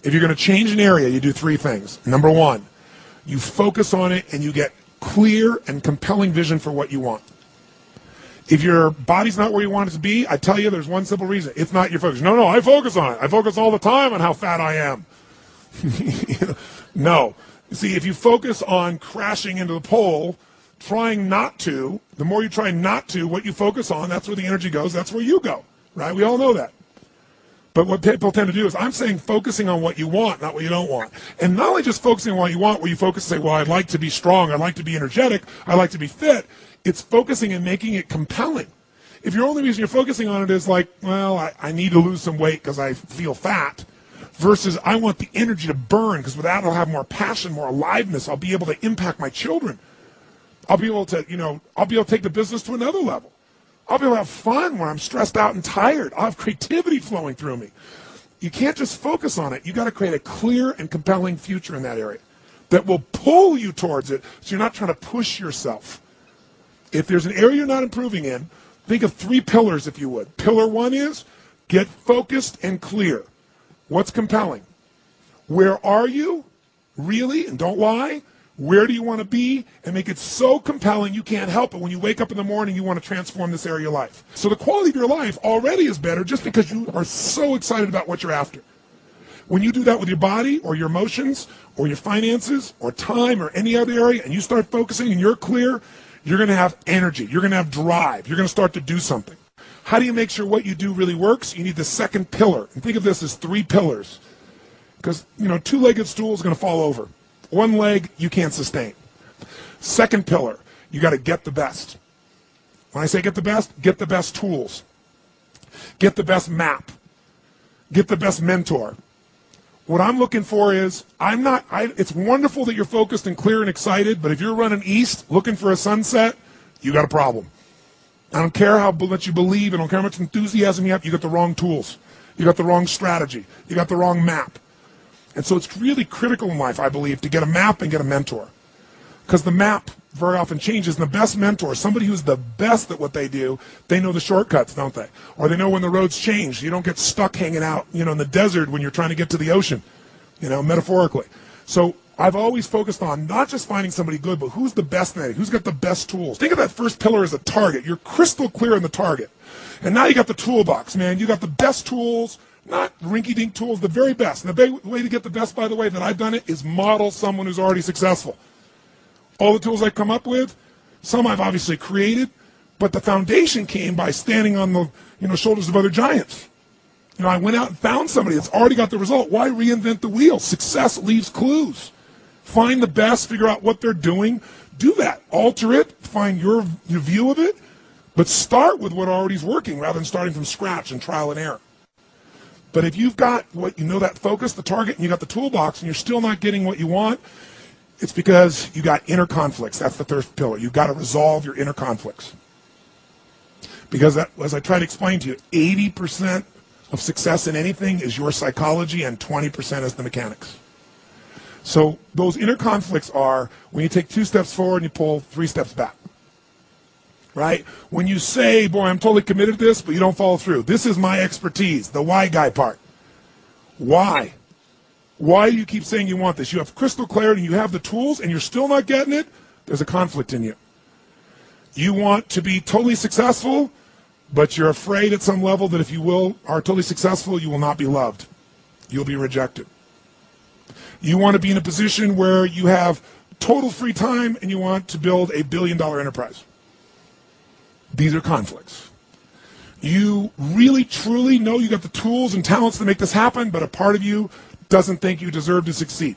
If you're going to change an area, you do three things. Number one, you focus on it and you get clear and compelling vision for what you want. If your body's not where you want it to be, I tell you there's one simple reason. It's not your focus. No, I focus on it. I focus all the time on how fat I am. No. See, if you focus on crashing into the pole, trying not to, the more you try not to, what you focus on, that's where the energy goes, that's where you go, right? We all know that. But what people tend to do is, I'm saying focusing on what you want, not what you don't want. And not only just focusing on what you want, where you focus and say, well, I'd like to be strong, I'd like to be energetic, I'd like to be fit. It's focusing and making it compelling. If your only reason you're focusing on it is like, well, I need to lose some weight because I feel fat, versus I want the energy to burn because with that I'll have more passion, more aliveness. I'll be able to impact my children. I'll be able to, I'll be able to take the business to another level. I'll be able to have fun when I'm stressed out and tired. I'll have creativity flowing through me. You can't just focus on it. You got to create a clear and compelling future in that area that will pull you towards it so you're not trying to push yourself. If there's an area you're not improving in, think of three pillars, if you would. Pillar one is get focused and clear. What's compelling? Where are you? Really? And don't lie. Where do you want to be? And make it so compelling you can't help it. When you wake up in the morning, you want to transform this area of your life. So the quality of your life already is better just because you are so excited about what you're after. When you do that with your body or your emotions or your finances or time or any other area and you start focusing and you're clear, you're going to have energy. You're going to have drive. You're going to start to do something. How do you make sure what you do really works? You need the second pillar. And think of this as three pillars. Because, two-legged stool is going to fall over. One leg, you can't sustain. Second pillar, you got to get the best. When I say get the best tools. Get the best map. Get the best mentor. What I'm looking for is, it's wonderful that you're focused and clear and excited, but if you're running east looking for a sunset, you got a problem. I don't care how much you believe, I don't care how much enthusiasm you have, you got the wrong tools. You got the wrong strategy. You got the wrong map. And so it's really critical in life, I believe, to get a map and get a mentor. Because the map very often changes, and the best mentor, somebody who's the best at what they do, they know the shortcuts, don't they? Or they know when the roads change. You don't get stuck hanging out, in the desert when you're trying to get to the ocean, metaphorically. So I've always focused on not just finding somebody good, but who's the best at it, who's got the best tools. Think of that first pillar as a target. You're crystal clear on the target. And now you got the toolbox, man. You got the best tools, not rinky-dink tools, the very best. And the way to get the best, by the way, that I've done it is model someone who's already successful. All the tools I come up with, some I've obviously created, but the foundation came by standing on the shoulders of other giants. I went out and found somebody that's already got the result. Why reinvent the wheel? Success leaves clues. Find the best, figure out what they're doing. Do that. Alter it. Find your view of it. But start with what already is working rather than starting from scratch and trial and error. But if you've got that focus, the target, and you got the toolbox, and you're still not getting what you want, it's because you got inner conflicts. That's the third pillar. You've got to resolve your inner conflicts. Because as I try to explain to you, 80% of success in anything is your psychology and 20% is the mechanics. So those inner conflicts are when you take 2 steps forward and you pull 3 steps back. Right? When you say, boy, I'm totally committed to this, but you don't follow through. This is my expertise, the why guy part. Why? Why do you keep saying you want this? You have crystal clarity, you have the tools, and you're still not getting it? There's a conflict in you. You want to be totally successful, but you're afraid at some level that if you are totally successful, you will not be loved. You'll be rejected. You want to be in a position where you have total free time and you want to build a billion-dollar enterprise. These are conflicts. You really, truly know you got the tools and talents to make this happen, but a part of you doesn't think you deserve to succeed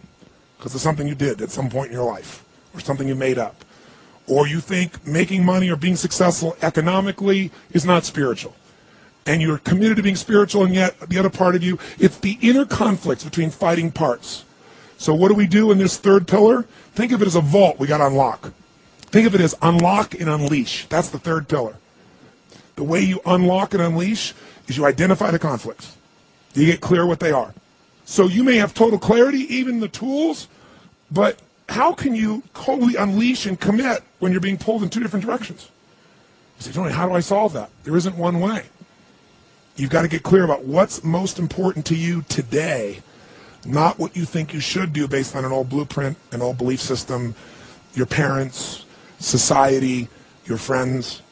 because of something you did at some point in your life or something you made up. Or you think making money or being successful economically is not spiritual. And you're committed to being spiritual, and yet the other part of you, it's the inner conflicts between fighting parts. So what do we do in this third pillar? Think of it as a vault we got to unlock. Think of it as unlock and unleash. That's the third pillar. The way you unlock and unleash is you identify the conflicts. You get clear what they are. So you may have total clarity, even the tools, but how can you totally unleash and commit when you're being pulled in 2 different directions? You say, Tony, how do I solve that? There isn't one way. You've got to get clear about what's most important to you today. not what you think you should do based on an old blueprint, an old belief system, your parents, society, your friends.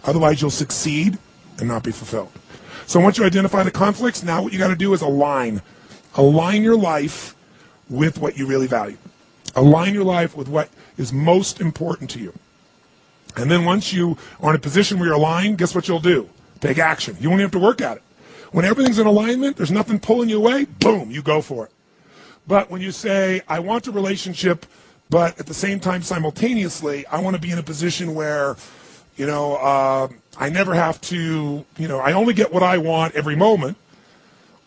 Otherwise, you'll succeed and not be fulfilled. So once you identify the conflicts, now what you got to do is align. Align your life with what you really value. Align your life with what is most important to you. And then once you are in a position where you're aligned, guess what you'll do? Take action. You won't even have to work at it. When everything's in alignment, there's nothing pulling you away, boom, you go for it. But when you say, I want a relationship, but at the same time, simultaneously, I want to be in a position where, I never have to, I only get what I want every moment,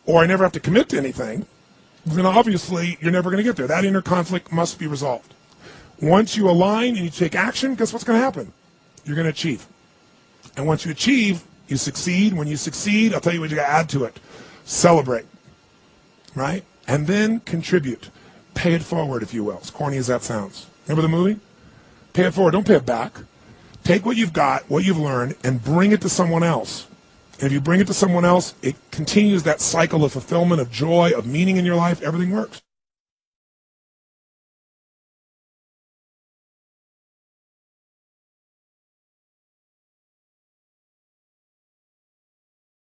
or I never have to commit to anything, then obviously you're never going to get there. That inner conflict must be resolved. Once you align and you take action, guess what's going to happen? You're going to achieve. And once you achieve, you succeed. When you succeed, I'll tell you what you got to add to it. Celebrate, right? And then contribute. Pay it forward, if you will. As corny as that sounds. Remember the movie? Pay it forward. Don't pay it back. Take what you've got, what you've learned, and bring it to someone else. And if you bring it to someone else, it continues that cycle of fulfillment, of joy, of meaning in your life. Everything works.